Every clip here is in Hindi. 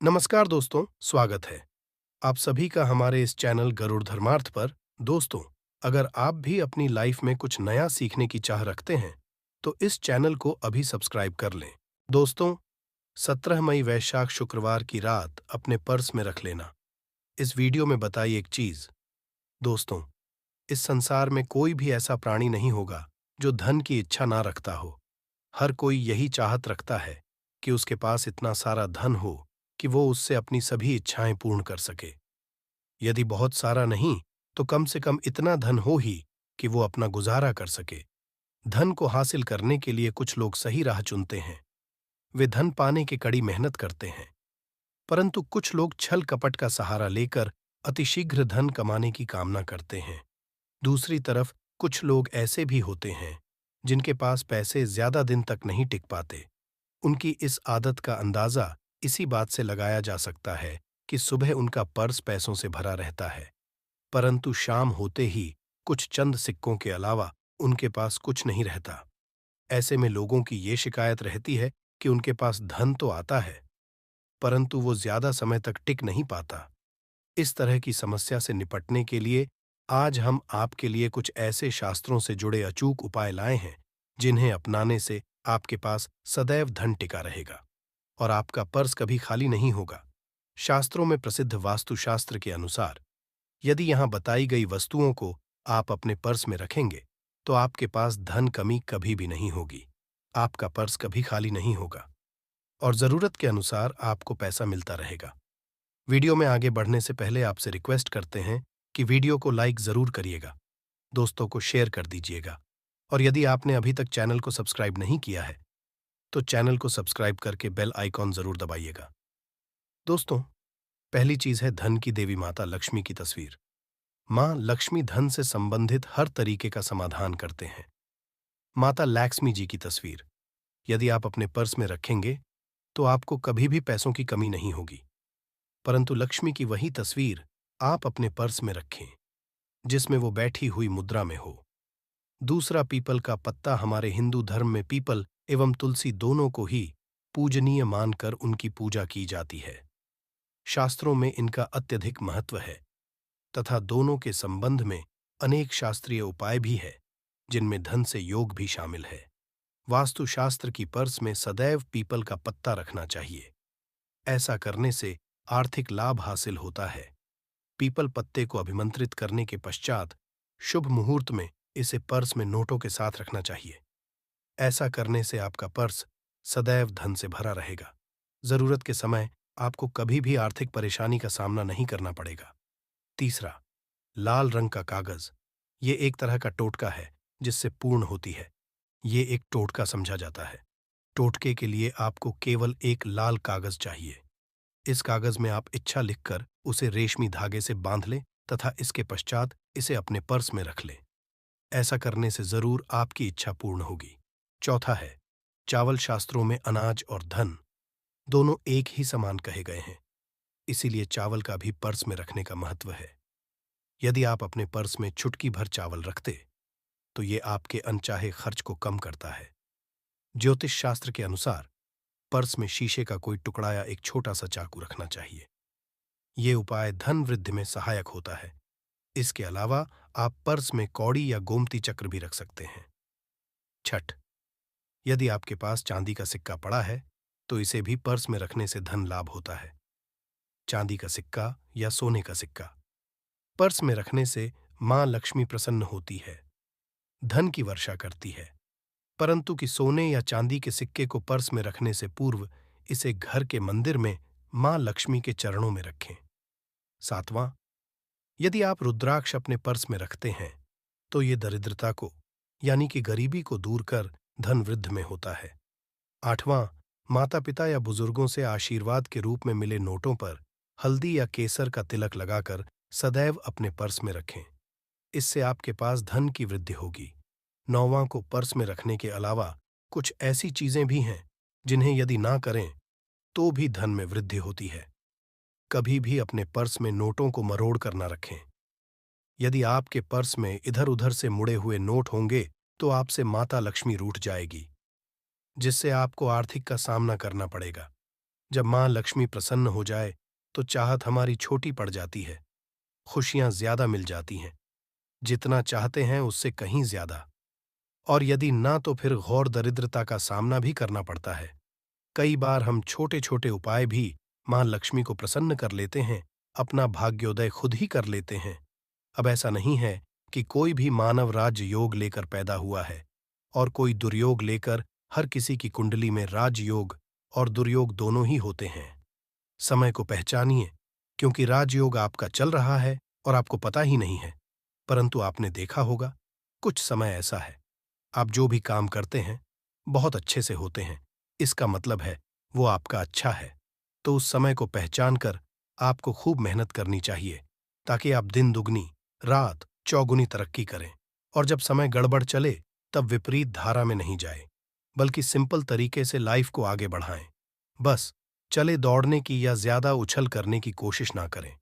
नमस्कार दोस्तों, स्वागत है आप सभी का हमारे इस चैनल गरुड़ धर्मार्थ पर। दोस्तों, अगर आप भी अपनी लाइफ में कुछ नया सीखने की चाह रखते हैं, तो इस चैनल को अभी सब्सक्राइब कर लें। दोस्तों, 17 मई वैशाख शुक्रवार की रात अपने पर्स में रख लेना। इस वीडियो में बताई एक चीज। दोस्तों, इस संसार में कोई भी ऐसा प्राणी नहीं होगा जो धन की इच्छा ना रखता हो। हर कोई यही चाहत रखता है कि उसके पास इतना सारा धन हो कि वो उससे अपनी सभी इच्छाएं पूर्ण कर सके। यदि बहुत सारा नहीं, तो कम से कम इतना धन हो ही कि वो अपना गुजारा कर सके। धन को हासिल करने के लिए कुछ लोग सही राह चुनते हैं। वे धन पाने की कड़ी मेहनत करते हैं, परंतु कुछ लोग छल कपट का सहारा लेकर अतिशीघ्र धन कमाने की कामना करते हैं। दूसरी तरफ कुछ लोग ऐसे भी होते हैं जिनके पास पैसे ज्यादा दिन तक नहीं टिक पाते। उनकी इस आदत का अंदाजा इसी बात से लगाया जा सकता है कि सुबह उनका पर्स पैसों से भरा रहता है, परंतु शाम होते ही कुछ चंद सिक्कों के अलावा उनके पास कुछ नहीं रहता। ऐसे में लोगों की ये शिकायत रहती है कि उनके पास धन तो आता है, परंतु वो ज्यादा समय तक टिक नहीं पाता। इस तरह की समस्या से निपटने के लिए आज हम आपके लिए कुछ ऐसे शास्त्रों से जुड़े अचूक उपाय लाए हैं, जिन्हें अपनाने से आपके पास सदैव धन टिका रहेगा और आपका पर्स कभी खाली नहीं होगा। शास्त्रों में प्रसिद्ध वास्तुशास्त्र के अनुसार, यदि यहां बताई गई वस्तुओं को आप अपने पर्स में रखेंगे, तो आपके पास धन कमी कभी भी नहीं होगी। आपका पर्स कभी खाली नहीं होगा और जरूरत के अनुसार आपको पैसा मिलता रहेगा। वीडियो में आगे बढ़ने से पहले आपसे रिक्वेस्ट करते हैं कि वीडियो को लाइक जरूर करिएगा, दोस्तों को शेयर कर दीजिएगा, और यदि आपने अभी तक चैनल को सब्सक्राइब नहीं किया है, तो चैनल को सब्सक्राइब करके बेल आइकॉन जरूर दबाइएगा। दोस्तों, पहली चीज है धन की देवी माता लक्ष्मी की तस्वीर। मां लक्ष्मी धन से संबंधित हर तरीके का समाधान करते हैं। माता लक्ष्मी जी की तस्वीर यदि आप अपने पर्स में रखेंगे, तो आपको कभी भी पैसों की कमी नहीं होगी। परंतु लक्ष्मी की वही तस्वीर आप अपने पर्स में रखें जिसमें वो बैठी हुई मुद्रा में हो। दूसरा, पीपल का पत्ता। हमारे हिंदू धर्म में पीपल एवं तुलसी दोनों को ही पूजनीय मानकर उनकी पूजा की जाती है। शास्त्रों में इनका अत्यधिक महत्व है तथा दोनों के संबंध में अनेक शास्त्रीय उपाय भी है, जिनमें धन से योग भी शामिल है। वास्तुशास्त्र की पर्स में सदैव पीपल का पत्ता रखना चाहिए। ऐसा करने से आर्थिक लाभ हासिल होता है। पीपल पत्ते को अभिमंत्रित करने के पश्चात शुभ मुहूर्त में इसे पर्स में नोटों के साथ रखना चाहिए। ऐसा करने से आपका पर्स सदैव धन से भरा रहेगा। जरूरत के समय आपको कभी भी आर्थिक परेशानी का सामना नहीं करना पड़ेगा। तीसरा, लाल रंग का कागज। ये एक तरह का टोटका है जिससे पूर्ण होती है। ये एक टोटका समझा जाता है। टोटके के लिए आपको केवल एक लाल कागज चाहिए। इस कागज में आप इच्छा लिखकर उसे रेशमी धागे से बांध लें तथा इसके पश्चात इसे अपने पर्स में रख लें। ऐसा करने से जरूर आपकी इच्छा पूर्ण होगी। चौथा है चावल। शास्त्रों में अनाज और धन दोनों एक ही समान कहे गए हैं, इसीलिए चावल का भी पर्स में रखने का महत्व है। यदि आप अपने पर्स में चुटकी भर चावल रखते, तो ये आपके अनचाहे खर्च को कम करता है। ज्योतिष शास्त्र के अनुसार पर्स में शीशे का कोई टुकड़ा या एक छोटा सा चाकू रखना चाहिए। ये उपाय धन वृद्धि में सहायक होता है। इसके अलावा आप पर्स में कौड़ी या गोमती चक्र भी रख सकते हैं। छठ, यदि आपके पास चांदी का सिक्का पड़ा है, तो इसे भी पर्स में रखने से धन लाभ होता है। चांदी का सिक्का या सोने का सिक्का पर्स में रखने से मां लक्ष्मी प्रसन्न होती है, धन की वर्षा करती है। परंतु कि सोने या चांदी के सिक्के को पर्स में रखने से पूर्व इसे घर के मंदिर में मां लक्ष्मी के चरणों में रखें। सातवां, यदि आप रुद्राक्ष अपने पर्स में रखते हैं, तो ये दरिद्रता को यानी कि गरीबी को दूर कर धन वृद्धि में होता है। आठवां, माता पिता या बुजुर्गों से आशीर्वाद के रूप में मिले नोटों पर हल्दी या केसर का तिलक लगाकर सदैव अपने पर्स में रखें। इससे आपके पास धन की वृद्धि होगी। नौवां, को पर्स में रखने के अलावा कुछ ऐसी चीजें भी हैं जिन्हें यदि ना करें तो भी धन में वृद्धि होती है। कभी भी अपने पर्स में नोटों को मरोड़ कर ना रखें। यदि आपके पर्स में इधर उधर से मुड़े हुए नोट होंगे, तो आपसे माता लक्ष्मी रूठ जाएगी, जिससे आपको आर्थिक का सामना करना पड़ेगा। जब माँ लक्ष्मी प्रसन्न हो जाए तो चाहत हमारी छोटी पड़ जाती है, खुशियां ज्यादा मिल जाती हैं, जितना चाहते हैं उससे कहीं ज्यादा। और यदि ना तो फिर घोर दरिद्रता का सामना भी करना पड़ता है। कई बार हम छोटे छोटे उपाय भी माँ लक्ष्मी को प्रसन्न कर लेते हैं, अपना भाग्योदय खुद ही कर लेते हैं। अब ऐसा नहीं है कि कोई भी मानव राज्य योग लेकर पैदा हुआ है और कोई दुर्योग लेकर। हर किसी की कुंडली में राजयोग और दुर्योग दोनों ही होते हैं। समय को पहचानिए, क्योंकि राजयोग आपका चल रहा है और आपको पता ही नहीं है। परंतु आपने देखा होगा, कुछ समय ऐसा है, आप जो भी काम करते हैं बहुत अच्छे से होते हैं। इसका मतलब है वो आपका अच्छा है। तो उस समय को पहचान कर आपको खूब मेहनत करनी चाहिए, ताकि आप दिन दुगनी रात चौगुनी तरक्की करें। और जब समय गड़बड़ चले तब विपरीत धारा में नहीं जाए, बल्कि सिंपल तरीके से लाइफ को आगे बढ़ाएं। बस चले दौड़ने की या ज्यादा उछल करने की कोशिश ना करें।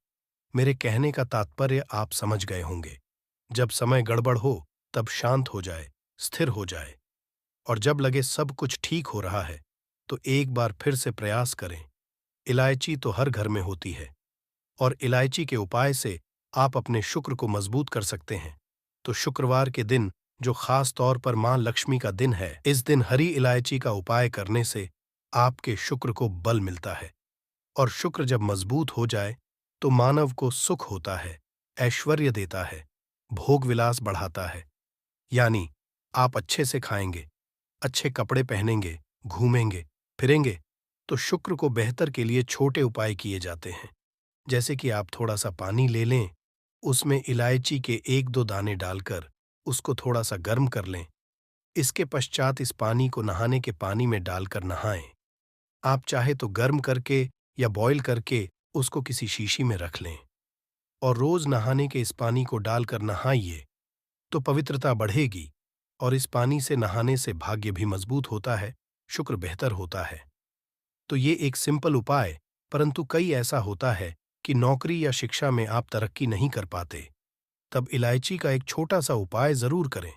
मेरे कहने का तात्पर्य आप समझ गए होंगे। जब समय गड़बड़ हो तब शांत हो जाए, स्थिर हो जाए, और जब लगे सब कुछ ठीक हो रहा है तो एक बार फिर से प्रयास करें। इलायची तो हर घर में होती है, और इलायची के उपाय से आप अपने शुक्र को मजबूत कर सकते हैं। तो शुक्रवार के दिन, जो खास तौर पर मां लक्ष्मी का दिन है, इस दिन हरी इलायची का उपाय करने से आपके शुक्र को बल मिलता है। और शुक्र जब मजबूत हो जाए तो मानव को सुख होता है, ऐश्वर्य देता है, भोग विलास बढ़ाता है। यानी आप अच्छे से खाएंगे, अच्छे कपड़े पहनेंगे, घूमेंगे फिरेंगे। तो शुक्र को बेहतर के लिए छोटे उपाय किए जाते हैं, जैसे कि आप थोड़ा सा पानी ले लें, उसमें इलायची के एक दो दाने डालकर उसको थोड़ा सा गर्म कर लें। इसके पश्चात इस पानी को नहाने के पानी में डालकर नहाएं। आप चाहे तो गर्म करके या बॉईल करके उसको किसी शीशी में रख लें, और रोज नहाने के इस पानी को डालकर नहाइए। तो पवित्रता बढ़ेगी, और इस पानी से नहाने से भाग्य भी मजबूत होता है, शुक्र बेहतर होता है। तो ये एक सिंपल उपाय, परंतु कई ऐसा होता है कि नौकरी या शिक्षा में आप तरक्की नहीं कर पाते, तब इलायची का एक छोटा सा उपाय जरूर करें।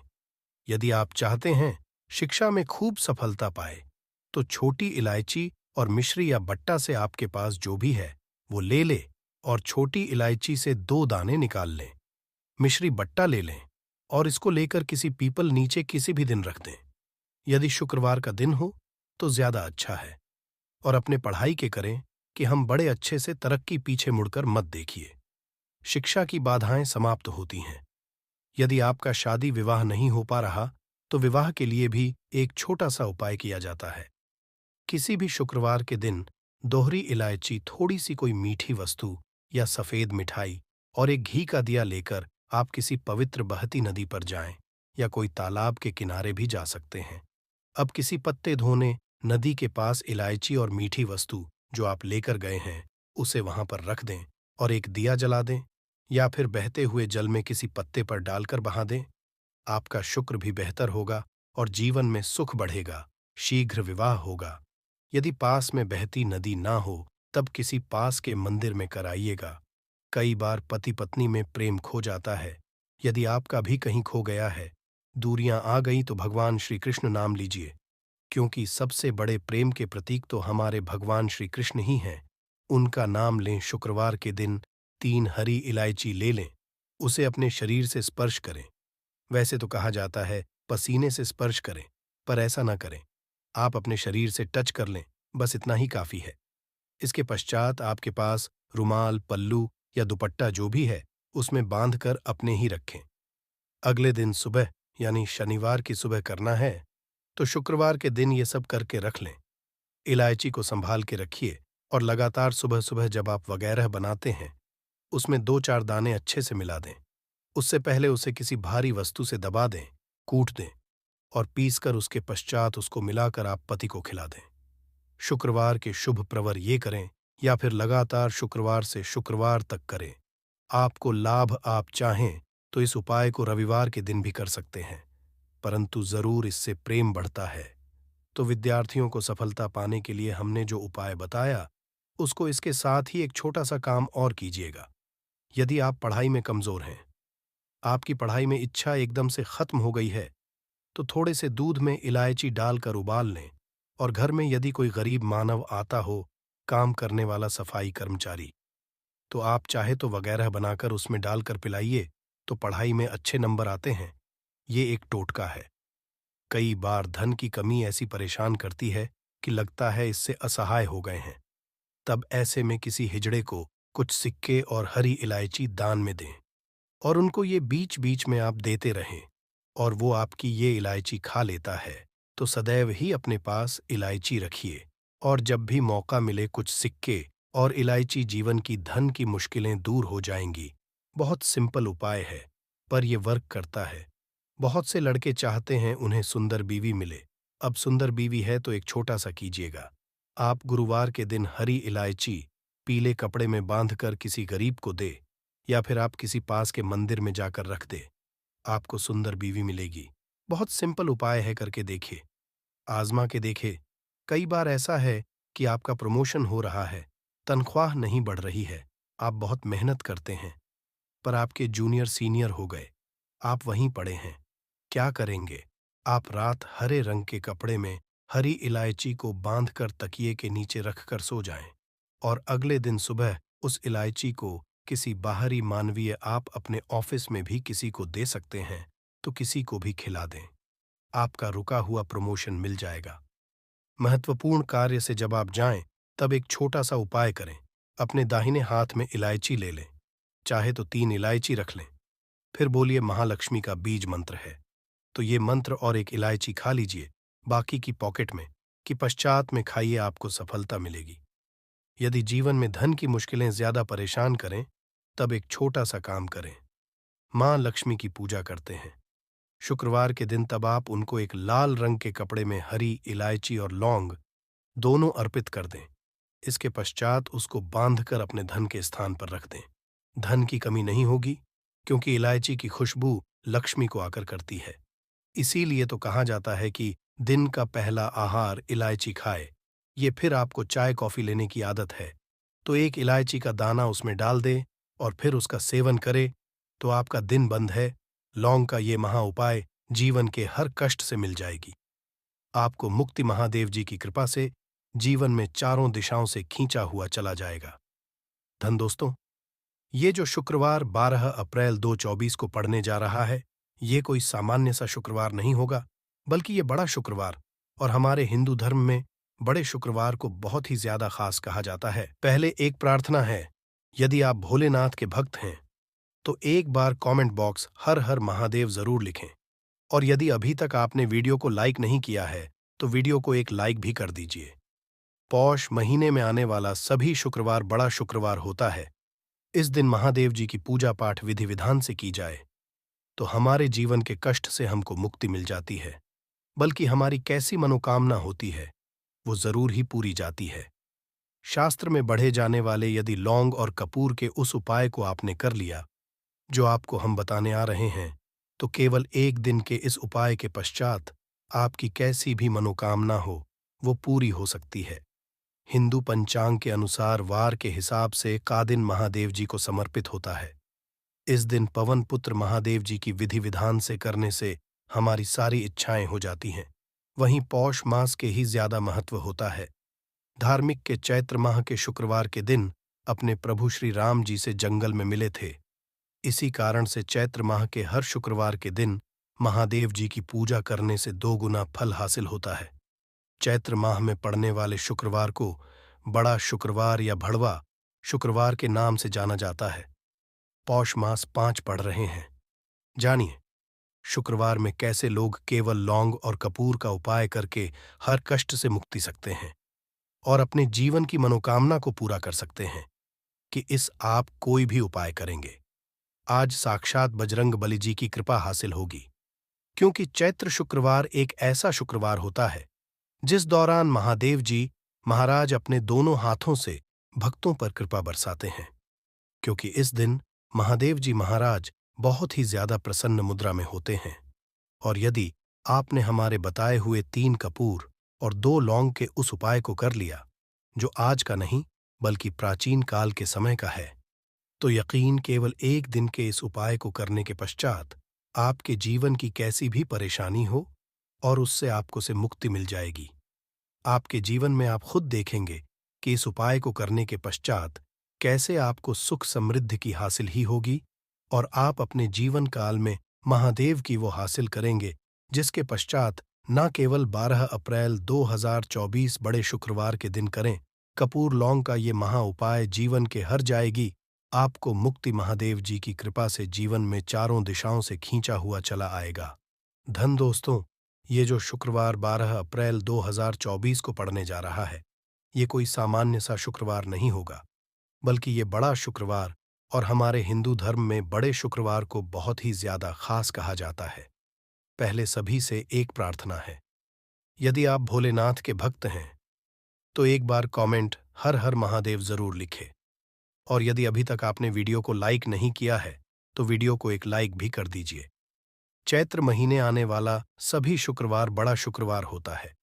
यदि आप चाहते हैं शिक्षा में खूब सफलता पाए, तो छोटी इलायची और मिश्री या बट्टा से आपके पास जो भी है वो ले ले, और छोटी इलायची से दो दाने निकाल लें। मिश्री बट्टा ले लें और इसको लेकर किसी पीपल नीचे किसी भी दिन रख दें। यदि शुक्रवार का दिन हो तो ज्यादा अच्छा है। और अपने पढ़ाई के करें कि हम बड़े अच्छे से तरक्की पीछे मुड़कर मत देखिए। शिक्षा की बाधाएं समाप्त होती हैं। यदि आपका शादी विवाह नहीं हो पा रहा तो विवाह के लिए भी एक छोटा सा उपाय किया जाता है। किसी भी शुक्रवार के दिन दोहरी इलायची, थोड़ी सी कोई मीठी वस्तु या सफेद मिठाई और एक घी का दिया लेकर आप किसी पवित्र बहती नदी पर जाएं, या कोई तालाब के किनारे भी जा सकते हैं। अब किसी पत्ते धोने नदी के पास इलायची और मीठी वस्तु जो आप लेकर गए हैं उसे वहां पर रख दें और एक दिया जला दें, या फिर बहते हुए जल में किसी पत्ते पर डालकर बहा दें। आपका शुक्र भी बेहतर होगा और जीवन में सुख बढ़ेगा, शीघ्र विवाह होगा। यदि पास में बहती नदी ना हो तब किसी पास के मंदिर में कराइएगा। कई बार पति पत्नी में प्रेम खो जाता है। यदि आपका भी कहीं खो गया है, दूरियां आ गई, तो भगवान श्री कृष्ण नाम लीजिए, क्योंकि सबसे बड़े प्रेम के प्रतीक तो हमारे भगवान श्री कृष्ण ही हैं। उनका नाम लें। शुक्रवार के दिन 3 हरी इलायची ले लें, उसे अपने शरीर से स्पर्श करें। वैसे तो कहा जाता है पसीने से स्पर्श करें, पर ऐसा ना करें। आप अपने शरीर से टच कर लें, बस इतना ही काफी है। इसके पश्चात आपके पास रुमाल, पल्लू या दुपट्टा जो भी है उसमें बांधकर अपने ही रखें। अगले दिन सुबह, यानी शनिवार की सुबह करना है, तो शुक्रवार के दिन ये सब करके रख लें। इलायची को संभाल के रखिए, और लगातार सुबह सुबह जब आप वगैरह बनाते हैं उसमें 2-4 दाने अच्छे से मिला दें। उससे पहले उसे किसी भारी वस्तु से दबा दें, कूट दें, और पीसकर उसके पश्चात उसको मिलाकर आप पति को खिला दें। शुक्रवार के शुभ प्रवर ये करें, या फिर लगातार शुक्रवार से शुक्रवार तक करें। आपको लाभ आप चाहें तो इस उपाय को रविवार के दिन भी कर सकते हैं, परंतु जरूर इससे प्रेम बढ़ता है। तो विद्यार्थियों को सफलता पाने के लिए हमने जो उपाय बताया, उसको इसके साथ ही एक छोटा सा काम और कीजिएगा। यदि आप पढ़ाई में कमजोर हैं, आपकी पढ़ाई में इच्छा एकदम से खत्म हो गई है, तो थोड़े से दूध में इलायची डालकर उबाल लें, और घर में यदि कोई गरीब मानव आता हो काम करने वाला सफाई कर्मचारी। तो आप चाहे तो वगैरह बनाकर उसमें डालकर पिलाइए, तो पढ़ाई में अच्छे नंबर आते हैं। ये एक टोटका है। कई बार धन की कमी ऐसी परेशान करती है कि लगता है इससे असहाय हो गए हैं। तब ऐसे में किसी हिजड़े को कुछ सिक्के और हरी इलायची दान में दें, और उनको ये बीच बीच में आप देते रहें, और वो आपकी ये इलायची खा लेता है। तो सदैव ही अपने पास इलायची रखिए, और जब भी मौका मिले कुछ सिक्के और इलायची, जीवन की धन की मुश्किलें दूर हो जाएंगी। बहुत सिंपल उपाय है, पर यह वर्क करता है। बहुत से लड़के चाहते हैं उन्हें सुंदर बीवी मिले। अब सुंदर बीवी है तो एक छोटा सा कीजिएगा। आप गुरुवार के दिन हरी इलायची पीले कपड़े में बांधकर किसी गरीब को दे, या फिर आप किसी पास के मंदिर में जाकर रख दे। आपको सुंदर बीवी मिलेगी। बहुत सिंपल उपाय है, करके देखिए, आजमा के देखिए। कई बार ऐसा है कि आपका प्रमोशन हो रहा है, तनख्वाह नहीं बढ़ रही है, आप बहुत मेहनत करते हैं, पर आपके जूनियर सीनियर हो गए, आप वहीं पड़े हैं। क्या करेंगे? आप रात हरे रंग के कपड़े में हरी इलायची को बांधकर तकिए के नीचे रखकर सो जाएं, और अगले दिन सुबह उस इलायची को किसी बाहरी मानवीय, आप अपने ऑफिस में भी किसी को दे सकते हैं, तो किसी को भी खिला दें। आपका रुका हुआ प्रमोशन मिल जाएगा। महत्वपूर्ण कार्य से जब आप जाएं, तब एक छोटा सा उपाय करें। अपने दाहिने हाथ में इलायची ले लें, चाहे तो 3 इलायची रख लें। फिर बोलिए, महालक्ष्मी का बीज मंत्र है। तो ये मंत्र और एक इलायची खा लीजिए, बाकी की पॉकेट में, कि पश्चात में खाइए, आपको सफलता मिलेगी। यदि जीवन में धन की मुश्किलें ज्यादा परेशान करें, तब एक छोटा सा काम करें। मां लक्ष्मी की पूजा करते हैं शुक्रवार के दिन, तब आप उनको एक लाल रंग के कपड़े में हरी इलायची और लौंग दोनों अर्पित कर दें। इसके पश्चात उसको बांधकर अपने धन के स्थान पर रख दें। धन की कमी नहीं होगी, क्योंकि इलायची की खुशबू लक्ष्मी को आकर करती है। इसीलिए तो कहा जाता है कि दिन का पहला आहार इलायची खाए। ये फिर आपको चाय कॉफी लेने की आदत है, तो एक इलायची का दाना उसमें डाल दे और फिर उसका सेवन करे, तो आपका दिन बंद है। लौंग का ये महा उपाय जीवन के हर कष्ट से मिल जाएगी। आपको मुक्ति महादेव जी की कृपा से जीवन में चारों दिशाओं से खींचा हुआ चला जाएगा। धन दोस्तों, ये जो शुक्रवार 12 अप्रैल 2024 को पड़ने जा रहा है, ये कोई सामान्य सा शुक्रवार नहीं होगा, बल्कि ये बड़ा शुक्रवार, और हमारे हिंदू धर्म में बड़े शुक्रवार को बहुत ही ज्यादा खास कहा जाता है। पहले एक प्रार्थना है, यदि आप भोलेनाथ के भक्त हैं तो एक बार कमेंट बॉक्स हर हर महादेव जरूर लिखें, और यदि अभी तक आपने वीडियो को लाइक नहीं किया है तो वीडियो को एक लाइक भी कर दीजिए। पौष महीने में आने वाला सभी शुक्रवार बड़ा शुक्रवार होता है। इस दिन महादेव जी की पूजा पाठ विधि विधान से की जाए, तो हमारे जीवन के कष्ट से हमको मुक्ति मिल जाती है, बल्कि हमारी कैसी मनोकामना होती है वो जरूर ही पूरी जाती है। शास्त्र में बढ़े जाने वाले यदि लौंग और कपूर के उस उपाय को आपने कर लिया जो आपको हम बताने आ रहे हैं, तो केवल एक दिन के इस उपाय के पश्चात आपकी कैसी भी मनोकामना हो वो पूरी हो सकती है। हिंदू पंचांग के अनुसार वार के हिसाब से का दिन महादेव जी को समर्पित होता है। इस दिन पवन पुत्र महादेव जी की विधि विधान से करने से हमारी सारी इच्छाएं हो जाती हैं। वहीं पौष मास के ही ज्यादा महत्व होता है। धार्मिक के चैत्र माह के शुक्रवार के दिन अपने प्रभु श्री राम जी से जंगल में मिले थे। इसी कारण से चैत्र माह के हर शुक्रवार के दिन महादेव जी की पूजा करने से 2 गुना फल हासिल होता है। चैत्र माह में पड़ने वाले शुक्रवार को बड़ा शुक्रवार या भड़वा शुक्रवार के नाम से जाना जाता है। पौष मास 5 पड़ रहे हैं। जानिए, शुक्रवार में कैसे लोग केवल लौंग और कपूर का उपाय करके हर कष्ट से मुक्ति सकते हैं और अपने जीवन की मनोकामना को पूरा कर सकते हैं। कि इस आप कोई भी उपाय करेंगे, आज साक्षात बजरंग बली जी की कृपा हासिल होगी, क्योंकि चैत्र शुक्रवार एक ऐसा शुक्रवार होता है जिस दौरान महादेव जी महाराज अपने दोनों हाथों से भक्तों पर कृपा बरसाते हैं। क्योंकि इस दिन महादेव जी महाराज बहुत ही ज्यादा प्रसन्न मुद्रा में होते हैं, और यदि आपने हमारे बताए हुए 3 कपूर और 2 लौंग के उस उपाय को कर लिया, जो आज का नहीं बल्कि प्राचीन काल के समय का है, तो यकीन केवल एक दिन के इस उपाय को करने के पश्चात आपके जीवन की कैसी भी परेशानी हो और उससे आपको से मुक्ति मिल जाएगी। आपके जीवन में आप खुद देखेंगे कि इस उपाय को करने के पश्चात कैसे आपको सुख समृद्धि की हासिल ही होगी और आप अपने जीवन काल में महादेव की वो हासिल करेंगे, जिसके पश्चात न केवल 12 अप्रैल 2024 बड़े शुक्रवार के दिन करें, कपूर लौंग का ये महा उपाय जीवन के हर जाएगी, आपको मुक्ति महादेव जी की कृपा से जीवन में चारों दिशाओं से खींचा हुआ चला आएगा। धन दोस्तों, ये जो शुक्रवार 12 अप्रैल 2024 को पड़ने जा रहा है, ये कोई सामान्य सा शुक्रवार नहीं होगा, बल्कि ये बड़ा शुक्रवार और हमारे हिंदू धर्म में बड़े शुक्रवार को बहुत ही ज्यादा खास कहा जाता है। पहले सभी से एक प्रार्थना है, यदि आप भोलेनाथ के भक्त हैं तो एक बार कमेंट हर हर महादेव जरूर लिखें, और यदि अभी तक आपने वीडियो को लाइक नहीं किया है तो वीडियो को एक लाइक भी कर दीजिए। चैत्र महीने आने वाला सभी शुक्रवार बड़ा शुक्रवार होता है।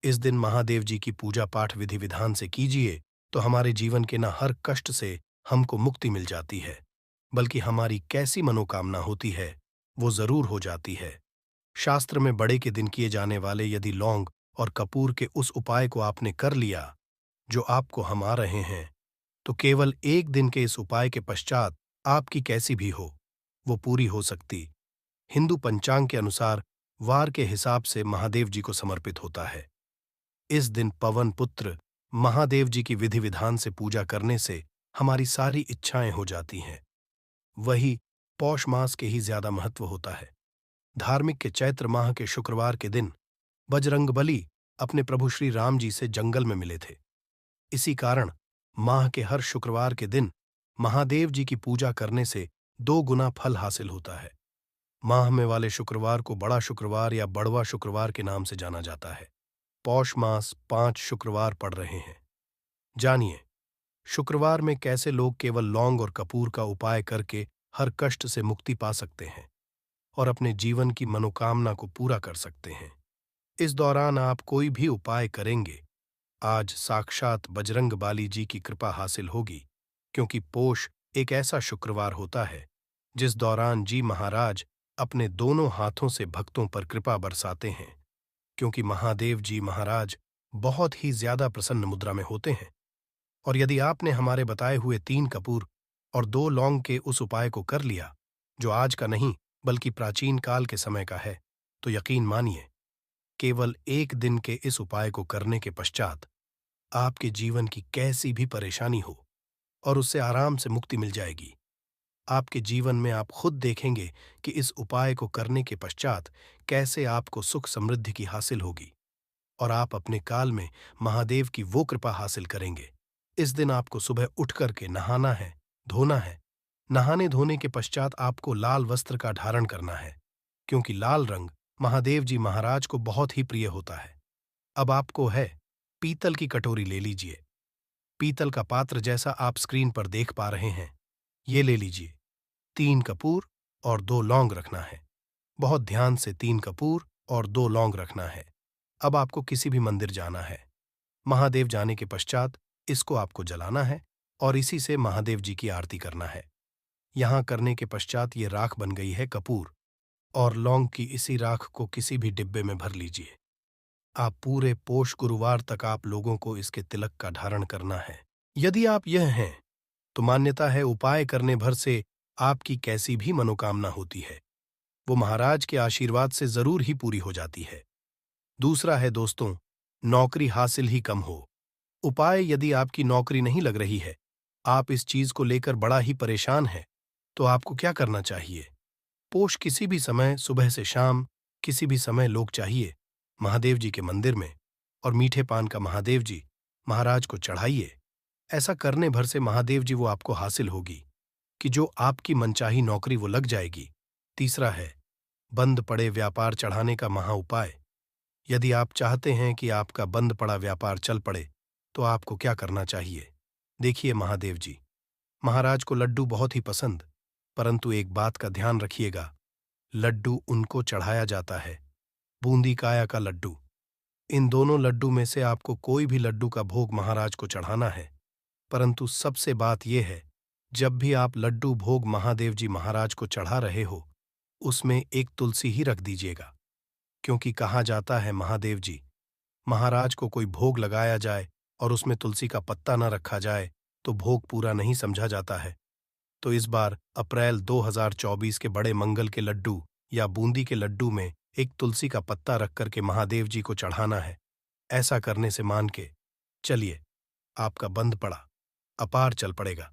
इस दिन महादेव जी की पूजा पाठ विधि विधान से कीजिए तो हमारे जीवन के न हर कष्ट से हमको मुक्ति मिल जाती है, बल्कि हमारी कैसी मनोकामना होती है वो जरूर हो जाती है। शास्त्र में बड़े के दिन किए जाने वाले यदि लौंग और कपूर के उस उपाय को आपने कर लिया जो आपको हम आ रहे हैं, तो केवल एक दिन के इस उपाय के पश्चात आपकी कैसी भी हो वो पूरी हो सकती। हिंदू पंचांग के अनुसार वार के हिसाब से महादेव जी को समर्पित होता है। इस दिन पवन पुत्र महादेव जी की विधि विधान से पूजा करने से हमारी सारी इच्छाएं हो जाती हैं। वही पौष मास के ही ज्यादा महत्व होता है। धार्मिक के चैत्र माह के शुक्रवार के दिन बजरंगबली अपने प्रभु श्री राम जी से जंगल में मिले थे। इसी कारण माह के हर शुक्रवार के दिन महादेव जी की पूजा करने से 2 गुना फल हासिल होता है। माह में वाले शुक्रवार को बड़ा शुक्रवार या बड़वा शुक्रवार के नाम से जाना जाता है। पौष मास 5 शुक्रवार पड़ रहे हैं। जानिए, शुक्रवार में कैसे लोग केवल लौंग और कपूर का उपाय करके हर कष्ट से मुक्ति पा सकते हैं और अपने जीवन की मनोकामना को पूरा कर सकते हैं। इस दौरान आप कोई भी उपाय करेंगे, आज साक्षात बजरंग बाली जी की कृपा हासिल होगी, क्योंकि पोष एक ऐसा शुक्रवार होता है जिस दौरान जी महाराज अपने दोनों हाथों से भक्तों पर कृपा बरसाते हैं, क्योंकि महादेव जी महाराज बहुत ही ज्यादा प्रसन्न मुद्रा में होते हैं। और यदि आपने हमारे बताए हुए 3 कपूर और 2 लौंग के उस उपाय को कर लिया, जो आज का नहीं बल्कि प्राचीन काल के समय का है, तो यकीन मानिए, केवल एक दिन के इस उपाय को करने के पश्चात आपके जीवन की कैसी भी परेशानी हो और उससे आराम से मुक्ति मिल जाएगी। आपके जीवन में आप खुद देखेंगे कि इस उपाय को करने के पश्चात कैसे आपको सुख समृद्धि की हासिल होगी और आप अपने काल में महादेव की वो कृपा हासिल करेंगे। इस दिन आपको सुबह उठ करके नहाना है, धोना है। नहाने धोने के पश्चात आपको लाल वस्त्र का धारण करना है, क्योंकि लाल रंग महादेव जी महाराज को बहुत ही प्रिय होता है। अब आपको है, पीतल की कटोरी ले लीजिए। पीतल का पात्र जैसा आप स्क्रीन पर देख पा रहे हैं, ये ले लीजिए। 3 कपूर और 2 लौंग रखना है। बहुत ध्यान से 3 कपूर और 2 लौंग रखना है। अब आपको किसी भी मंदिर जाना है। महादेव जाने के पश्चात इसको आपको जलाना है और इसी से महादेव जी की आरती करना है। यहां करने के पश्चात ये राख बन गई है कपूर, और लौंग की इसी राख को किसी भी डिब्बे में भर लीजिए। आप पूरे पोष गुरुवार तक आप लोगों को इसके तिलक का धारण करना है। यदि आप यह हैं, तो मान्यता है उपाय करने भर से आपकी कैसी भी मनोकामना होती है, वो महाराज के आशीर्वाद से जरूर ही पूरी हो जाती है। दूसरा है दोस्तों, नौकरी हासिल ही कम हो। उपाय यदि आपकी नौकरी नहीं लग रही है, आप इस चीज को लेकर बड़ा ही परेशान हैं, तो आपको क्या करना चाहिए? पोष किसी भी समय सुबह से शाम किसी भी समय लोग चाहिए महादेव जी के मंदिर में और मीठे पान का महादेव जी महाराज को चढ़ाइए। ऐसा करने भर से महादेव जी वो आपको हासिल होगी कि जो आपकी मनचाही नौकरी वो लग जाएगी। तीसरा है बंद पड़े व्यापार चढ़ाने का महा उपाय। यदि आप चाहते हैं कि आपका बंद पड़ा व्यापार चल पड़े, तो आपको क्या करना चाहिए? देखिए महादेव जी महाराज को लड्डू बहुत ही पसंद, परंतु एक बात का ध्यान रखिएगा, लड्डू उनको चढ़ाया जाता है, बूंदी काया का लड्डू। इन दोनों लड्डू में से आपको कोई भी लड्डू का भोग महाराज को चढ़ाना है। परंतु सबसे बात यह है, जब भी आप लड्डू भोग महादेव जी महाराज को चढ़ा रहे हो, उसमें एक तुलसी ही रख दीजिएगा, क्योंकि कहा जाता है महादेव जी महाराज को कोई भोग लगाया जाए और उसमें तुलसी का पत्ता न रखा जाए तो भोग पूरा नहीं समझा जाता है। तो इस बार अप्रैल 2024 के बड़े मंगल के लड्डू या बूंदी के लड्डू में एक तुलसी का पत्ता रख करके महादेव जी को चढ़ाना है। ऐसा करने से मान के चलिए आपका बंद पड़ा अपार चल पड़ेगा।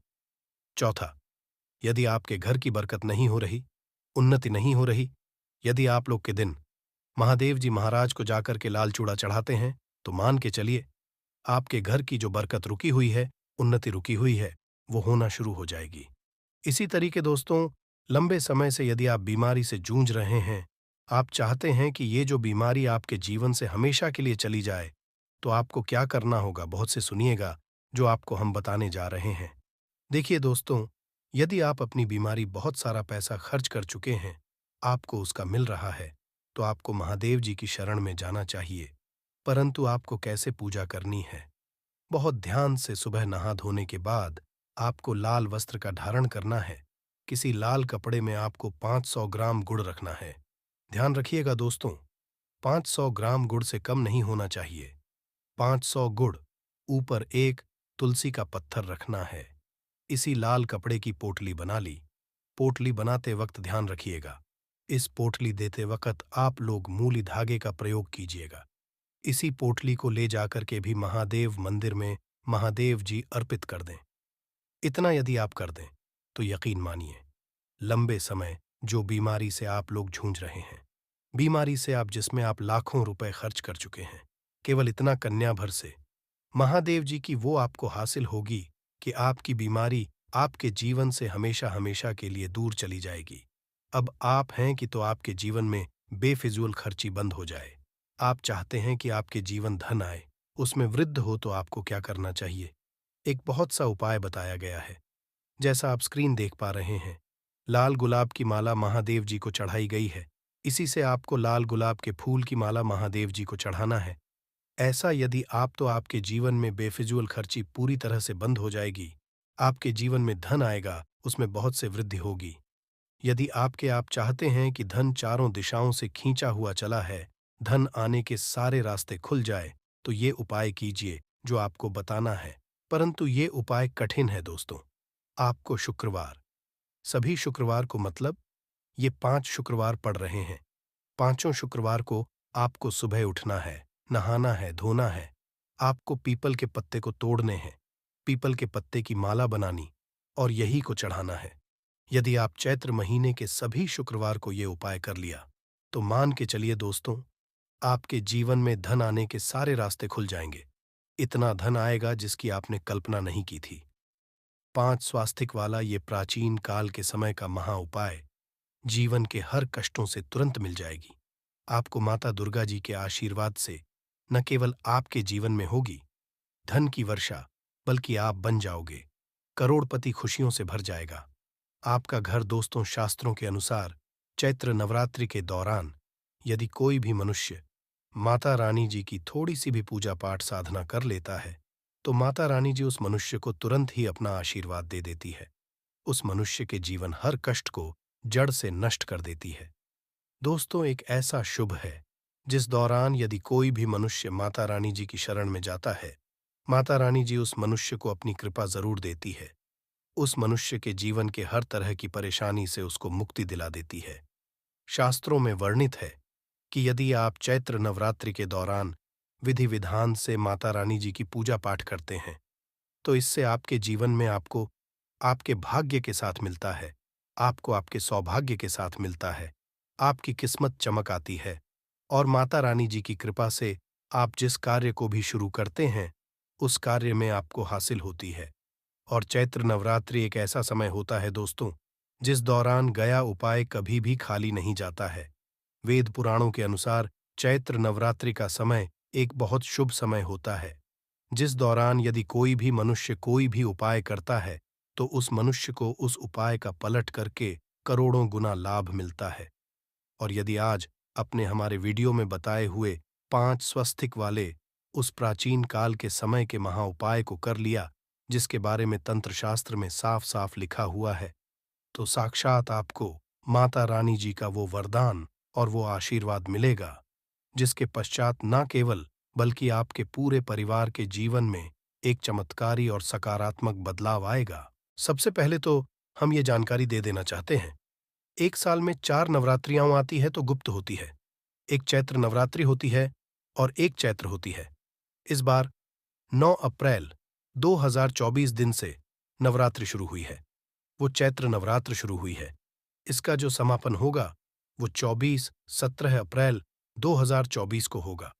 चौथा, यदि आपके घर की बरकत नहीं हो रही, उन्नति नहीं हो रही, यदि आप लोग के दिन महादेव जी महाराज को जाकर के लाल चूड़ा चढ़ाते हैं, तो मान के चलिए आपके घर की जो बरकत रुकी हुई है, उन्नति रुकी हुई है, वो होना शुरू हो जाएगी। इसी तरीके दोस्तों, लंबे समय से यदि आप बीमारी से जूझ रहे हैं, आप चाहते हैं कि ये जो बीमारी आपके जीवन से हमेशा के लिए चली जाए, तो आपको क्या करना होगा, बहुत से सुनिएगा जो आपको हम बताने जा रहे हैं। देखिए दोस्तों, यदि आप अपनी बीमारी बहुत सारा पैसा खर्च कर चुके हैं, आपको उसका मिल रहा है, तो आपको महादेव जी की शरण में जाना चाहिए। परंतु आपको कैसे पूजा करनी है? बहुत ध्यान से सुबह नहा धोने के बाद आपको लाल वस्त्र का धारण करना है। किसी लाल कपड़े में आपको 500 ग्राम गुड़ रखना है। ध्यान रखिएगा दोस्तों, 500 ग्राम गुड़ से कम नहीं होना चाहिए। 500 गुड़, ऊपर एक तुलसी का पत्थर रखना है। इसी लाल कपड़े की पोटली बना ली। पोटली बनाते वक्त ध्यान रखिएगा, इस पोटली देते वक्त आप लोग मूली धागे का प्रयोग कीजिएगा। इसी पोटली को ले जाकर के भी महादेव मंदिर में महादेव जी अर्पित कर दें। इतना यदि आप कर दें, तो यकीन मानिए, लंबे समय जो बीमारी से आप लोग जूझ रहे हैं, बीमारी से आप जिसमें आप लाखों रुपए खर्च कर चुके हैं, केवल इतना कन्या भर से महादेव जी की वो आपको हासिल होगी कि आपकी बीमारी आपके जीवन से हमेशा हमेशा के लिए दूर चली जाएगी। अब आप हैं कि तो आपके जीवन में बेफिजूल खर्ची बंद हो जाए। आप चाहते हैं कि आपके जीवन धन आए, उसमें वृद्धि हो, तो आपको क्या करना चाहिए? एक बहुत सा उपाय बताया गया है। जैसा आप स्क्रीन देख पा रहे हैं, लाल गुलाब की माला महादेव जी को चढ़ाई गई है। इसी से आपको लाल गुलाब के फूल की माला महादेव जी को चढ़ाना है। ऐसा यदि आप तो आपके जीवन में बेफिजूल खर्ची पूरी तरह से बंद हो जाएगी। आपके जीवन में धन आएगा, उसमें बहुत से वृद्धि होगी। यदि आप चाहते हैं कि धन चारों दिशाओं से खींचा हुआ चला है, धन आने के सारे रास्ते खुल जाए, तो ये उपाय कीजिए जो आपको बताना है। परंतु ये उपाय कठिन है दोस्तों। आपको शुक्रवार, सभी शुक्रवार को, मतलब ये 5 शुक्रवार पड़ रहे हैं, पांचों शुक्रवार को आपको सुबह उठना है, नहाना है, धोना है। आपको पीपल के पत्ते को तोड़ने हैं, पीपल के पत्ते की माला बनानी और यही को चढ़ाना है। यदि आप चैत्र महीने के सभी शुक्रवार को ये उपाय कर लिया, तो मान के चलिए दोस्तों, आपके जीवन में धन आने के सारे रास्ते खुल जाएंगे। इतना धन आएगा जिसकी आपने कल्पना नहीं की थी। 5 स्वास्तिक वाला ये प्राचीन काल के समय का महा उपाय जीवन के हर कष्टों से तुरंत मिल जाएगी। आपको माता दुर्गा जी के आशीर्वाद से न केवल आपके जीवन में होगी धन की वर्षा, बल्कि आप बन जाओगे करोड़पति। खुशियों से भर जाएगा आपका घर। दोस्तों, शास्त्रों के अनुसार चैत्र नवरात्रि के दौरान यदि कोई भी मनुष्य माता रानी जी की थोड़ी सी भी पूजा पाठ साधना कर लेता है, तो माता रानी जी उस मनुष्य को तुरंत ही अपना आशीर्वाद दे देती है। उस मनुष्य के जीवन हर कष्ट को जड़ से नष्ट कर देती है। दोस्तों, एक ऐसा शुभ है जिस दौरान यदि कोई भी मनुष्य माता रानी जी की शरण में जाता है, माता रानी जी उस मनुष्य को अपनी कृपा जरूर देती है। उस मनुष्य के जीवन के हर तरह की परेशानी से उसको मुक्ति दिला देती है। शास्त्रों में वर्णित है कि यदि आप चैत्र नवरात्रि के दौरान विधि विधान से माता रानी जी की पूजा पाठ करते हैं, तो इससे आपके जीवन में आपको आपके भाग्य के साथ मिलता है, आपको आपके सौभाग्य के साथ मिलता है, आपकी किस्मत चमक आती है और माता रानी जी की कृपा से आप जिस कार्य को भी शुरू करते हैं, उस कार्य में आपको हासिल होती है। और चैत्र नवरात्रि एक ऐसा समय होता है दोस्तों, जिस दौरान गया उपाय कभी भी खाली नहीं जाता है। वेद पुराणों के अनुसार चैत्र नवरात्रि का समय एक बहुत शुभ समय होता है, जिस दौरान यदि कोई भी मनुष्य कोई भी उपाय करता है, तो उस मनुष्य को उस उपाय का पलट करके करोड़ों गुना लाभ मिलता है। और यदि आज अपने हमारे वीडियो में बताए हुए 5 स्वस्तिक वाले उस प्राचीन काल के समय के महा उपाय को कर लिया, जिसके बारे में तंत्र शास्त्र में साफ साफ लिखा हुआ है, तो साक्षात आपको माता रानी जी का वो वरदान और वो आशीर्वाद मिलेगा, जिसके पश्चात न केवल बल्कि आपके पूरे परिवार के जीवन में एक चमत्कारी और सकारात्मक बदलाव आएगा। सबसे पहले तो हम ये जानकारी दे देना चाहते हैं, एक साल में 4 नवरात्रियाँ आती है तो गुप्त होती है। एक चैत्र नवरात्रि होती है और एक चैत्र होती है। इस बार 9 अप्रैल 2024 दिन से नवरात्रि शुरू हुई है। वो चैत्र नवरात्र शुरू हुई है। इसका जो समापन होगा वो 24-17 अप्रैल 2024 को होगा।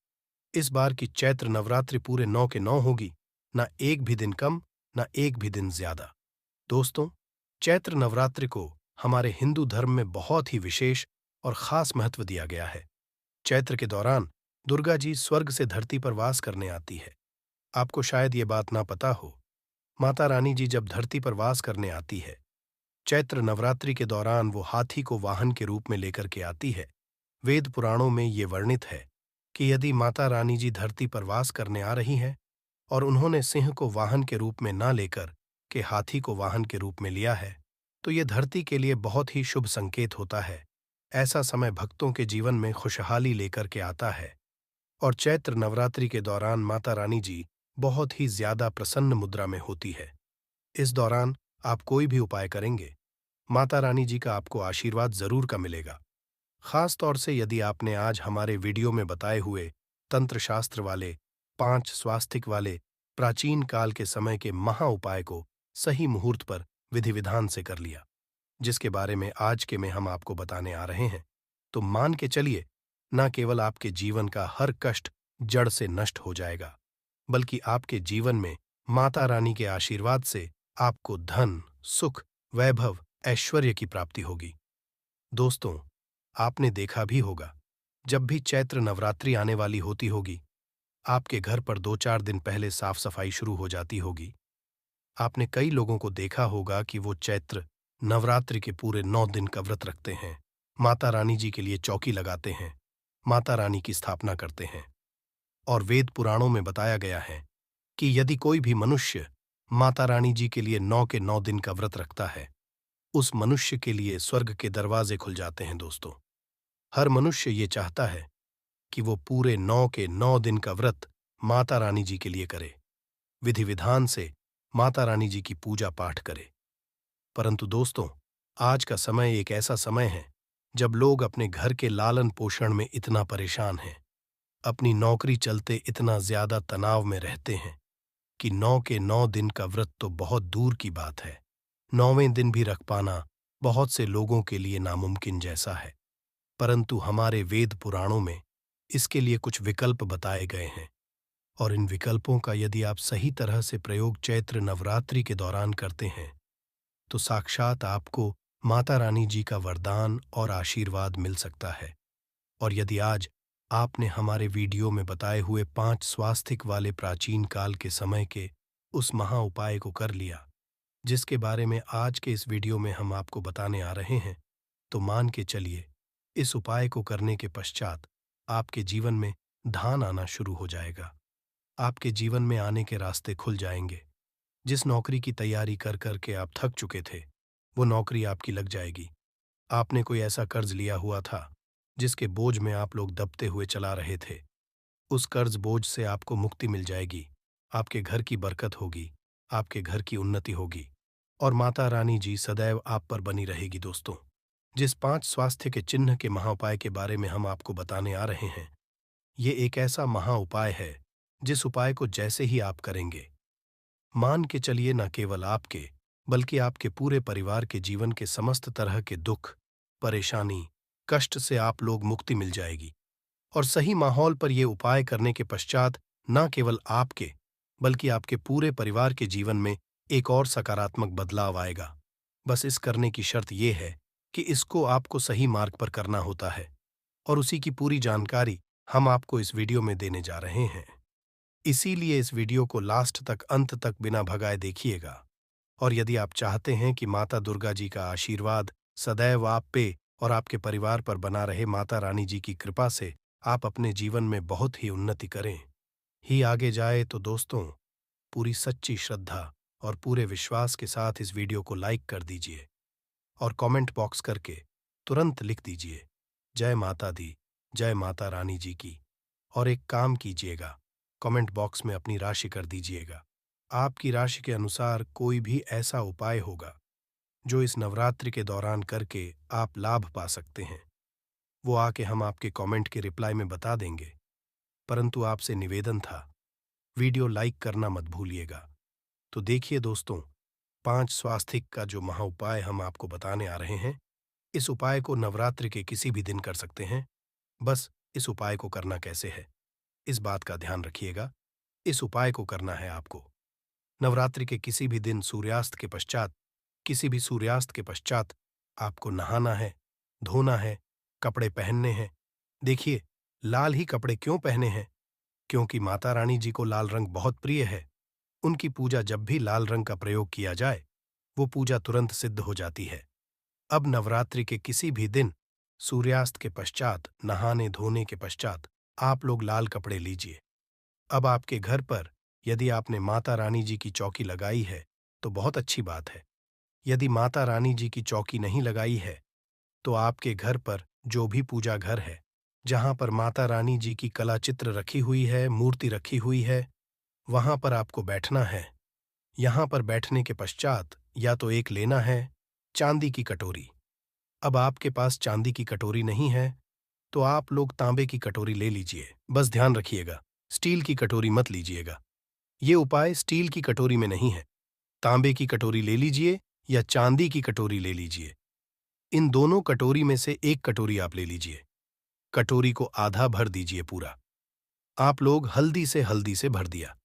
इस बार की चैत्र नवरात्रि पूरे 9 के 9 होगी, ना एक भी दिन कम, ना एक भी दिन ज्यादा। दोस्तों, चैत्र नवरात्रि को हमारे हिंदू धर्म में बहुत ही विशेष और खास महत्व दिया गया है। चैत्र के दौरान दुर्गा जी स्वर्ग से धरती पर वास करने आती है। आपको शायद ये बात ना पता हो, माता रानी जी जब धरती पर वास करने आती है, चैत्र नवरात्रि के दौरान वो हाथी को वाहन के रूप में लेकर के आती है। वेद पुराणों में ये वर्णित है कि यदि माता रानी जी धरती पर वास करने आ रही हैं और उन्होंने सिंह को वाहन के रूप में ना लेकर के हाथी को वाहन के रूप में लिया है, तो ये धरती के लिए बहुत ही शुभ संकेत होता है। ऐसा समय भक्तों के जीवन में खुशहाली लेकर के आता है। और चैत्र नवरात्रि के दौरान माता रानी जी बहुत ही ज्यादा प्रसन्न मुद्रा में होती है। इस दौरान आप कोई भी उपाय करेंगे, माता रानी जी का आपको आशीर्वाद जरूर का मिलेगा। खास तौर से यदि आपने आज हमारे वीडियो में बताए हुए तंत्र शास्त्र वाले 5 स्वास्तिक वाले प्राचीन काल के समय के महा उपाय को सही मुहूर्त पर विधि विधान से कर लिया, जिसके बारे में आज के में हम आपको बताने आ रहे हैं, तो मान के चलिए, न केवल आपके जीवन का हर कष्ट जड़ से नष्ट हो जाएगा, बल्कि आपके जीवन में माता रानी के आशीर्वाद से आपको धन, सुख, वैभव, ऐश्वर्य की प्राप्ति होगी। दोस्तों, आपने देखा भी होगा, जब भी चैत्र नवरात्रि आने वाली होती होगी, आपके घर पर 2-4 दिन पहले साफ सफाई शुरू हो जाती होगी। आपने कई लोगों को देखा होगा कि वो चैत्र नवरात्रि के पूरे 9 दिन का व्रत रखते हैं, माता रानी जी के लिए चौकी लगाते हैं, माता रानी की स्थापना करते हैं। और वेद पुराणों में बताया गया है कि यदि कोई भी मनुष्य माता रानी जी के लिए 9 के 9 दिन का व्रत रखता है, उस मनुष्य के लिए स्वर्ग के दरवाजे खुल जाते हैं। दोस्तों, हर मनुष्य ये चाहता है कि वो पूरे 9 के 9 दिन का व्रत माता रानी जी के लिए करे, विधि विधान से माता रानी जी की पूजा पाठ करे। परंतु दोस्तों, आज का समय एक ऐसा समय है जब लोग अपने घर के लालन पोषण में इतना परेशान हैं, अपनी नौकरी चलते इतना ज्यादा तनाव में रहते हैं कि 9 के 9 दिन का व्रत तो बहुत दूर की बात है, 9वें दिन भी रख पाना बहुत से लोगों के लिए नामुमकिन जैसा है। परंतु हमारे वेद पुराणों में इसके लिए कुछ विकल्प बताए गए हैं, और इन विकल्पों का यदि आप सही तरह से प्रयोग चैत्र नवरात्रि के दौरान करते हैं, तो साक्षात आपको माता रानी जी का वरदान और आशीर्वाद मिल सकता है। और यदि आज आपने हमारे वीडियो में बताए हुए 5 स्वास्तिक वाले प्राचीन काल के समय के उस महा उपाय को कर लिया, जिसके बारे में आज के इस वीडियो में हम आपको बताने आ रहे हैं, तो मान के चलिए, इस उपाय को करने के पश्चात आपके जीवन में धान आना शुरू हो जाएगा। आपके जीवन में आने के रास्ते खुल जाएंगे। जिस नौकरी की तैयारी कर कर के आप थक चुके थे, वो नौकरी आपकी लग जाएगी। आपने कोई ऐसा कर्ज लिया हुआ था जिसके बोझ में आप लोग दबते हुए चला रहे थे, उस कर्ज बोझ से आपको मुक्ति मिल जाएगी। आपके घर की बरकत होगी, आपके घर की उन्नति होगी, और माता रानी जी सदैव आप पर बनी रहेगी। दोस्तों, जिस 5 स्वास्थ्य के चिन्ह के महाउपाय के बारे में हम आपको बताने आ रहे हैं, ये एक ऐसा महा उपाय है जिस उपाय को जैसे ही आप करेंगे, मान के चलिए न केवल आपके बल्कि आपके पूरे परिवार के जीवन के समस्त तरह के दुख, परेशानी, कष्ट से आप लोग मुक्ति मिल जाएगी। और सही माहौल पर ये उपाय करने के पश्चात न केवल आपके बल्कि आपके पूरे परिवार के जीवन में एक और सकारात्मक बदलाव आएगा। बस इस करने की शर्त यह है कि इसको आपको सही मार्ग पर करना होता है, और उसी की पूरी जानकारी हम आपको इस वीडियो में देने जा रहे हैं। इसीलिए इस वीडियो को लास्ट तक, अंत तक बिना भगाए देखिएगा। और यदि आप चाहते हैं कि माता दुर्गा जी का आशीर्वाद सदैव आप पे और आपके परिवार पर बना रहे, माता रानी जी की कृपा से आप अपने जीवन में बहुत ही उन्नति करें, ही आगे जाए, तो दोस्तों, पूरी सच्ची श्रद्धा और पूरे विश्वास के साथ इस वीडियो को लाइक कर दीजिए और कमेंट बॉक्स करके तुरंत लिख दीजिए, जय माता दी, जय माता रानी जी की। और एक काम कीजिएगा, कमेंट बॉक्स में अपनी राशि कर दीजिएगा। आपकी राशि के अनुसार कोई भी ऐसा उपाय होगा जो इस नवरात्रि के दौरान करके आप लाभ पा सकते हैं, वो आके हम आपके कमेंट के रिप्लाई में बता देंगे। परंतु आपसे निवेदन था, वीडियो लाइक करना मत भूलिएगा। तो देखिए दोस्तों, 5 स्वास्थिक का जो महा उपाय हम आपको बताने आ रहे हैं, इस उपाय को नवरात्रि के किसी भी दिन कर सकते हैं। बस इस उपाय को करना कैसे है, इस बात का ध्यान रखिएगा। इस उपाय को करना है आपको नवरात्रि के किसी भी दिन सूर्यास्त के पश्चात, किसी भी सूर्यास्त के पश्चात आपको नहाना है, धोना है, कपड़े पहनने हैं। देखिए, लाल ही कपड़े क्यों पहने हैं? क्योंकि माता रानी जी को लाल रंग बहुत प्रिय है। उनकी पूजा जब भी लाल रंग का प्रयोग किया जाए, वो पूजा तुरंत सिद्ध हो जाती है। अब नवरात्रि के किसी भी दिन सूर्यास्त के पश्चात, नहाने धोने के पश्चात आप लोग लाल कपड़े लीजिए। अब आपके घर पर यदि आपने माता रानी जी की चौकी लगाई है तो बहुत अच्छी बात है। यदि माता रानी जी की चौकी नहीं लगाई है तो आपके घर पर जो भी पूजा घर है, जहां पर माता रानी जी की कला चित्र रखी हुई है, मूर्ति रखी हुई है, वहां पर आपको बैठना है। यहां पर बैठने के पश्चात या तो एक लेना है चांदी की कटोरी। अब आपके पास चांदी की कटोरी नहीं है तो आप लोग तांबे की कटोरी ले लीजिए। बस ध्यान रखिएगा, स्टील की कटोरी मत लीजिएगा। ये उपाय स्टील की कटोरी में नहीं है। तांबे की कटोरी ले लीजिए या चांदी की कटोरी ले लीजिए। इन दोनों कटोरी में से एक कटोरी आप ले लीजिए। कटोरी को आधा भर दीजिए पूरा। आप लोग हल्दी से भर दिया।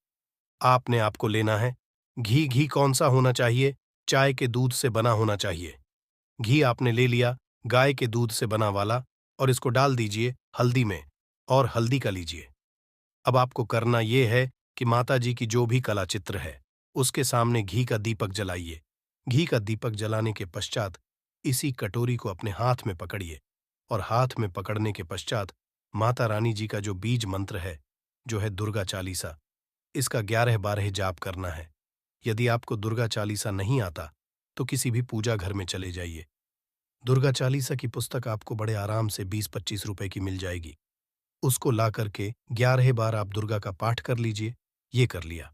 आपने आपको लेना है घी। घी कौन सा होना चाहिए? चाय के दूध से बना होना चाहिए। घी आपने ले लिया, गाय के दूध से बना वाला, और इसको डाल दीजिए हल्दी में, और हल्दी का लीजिए। अब आपको करना यह है कि माता जी की जो भी कला चित्र है, उसके सामने घी का दीपक जलाइए। घी का दीपक जलाने के पश्चात इसी कटोरी को अपने हाथ में पकड़िए, और हाथ में पकड़ने के पश्चात माता रानी जी का जो बीज मंत्र है, जो है दुर्गा चालीसा, इसका 11-12 जाप करना है। यदि आपको दुर्गा चालीसा नहीं आता तो किसी भी पूजा घर में चले जाइए। दुर्गा चालीसा की पुस्तक आपको बड़े आराम से 20-25 रुपए की मिल जाएगी। उसको ला करके 11 बार आप दुर्गा का पाठ कर लीजिए। ये कर लिया।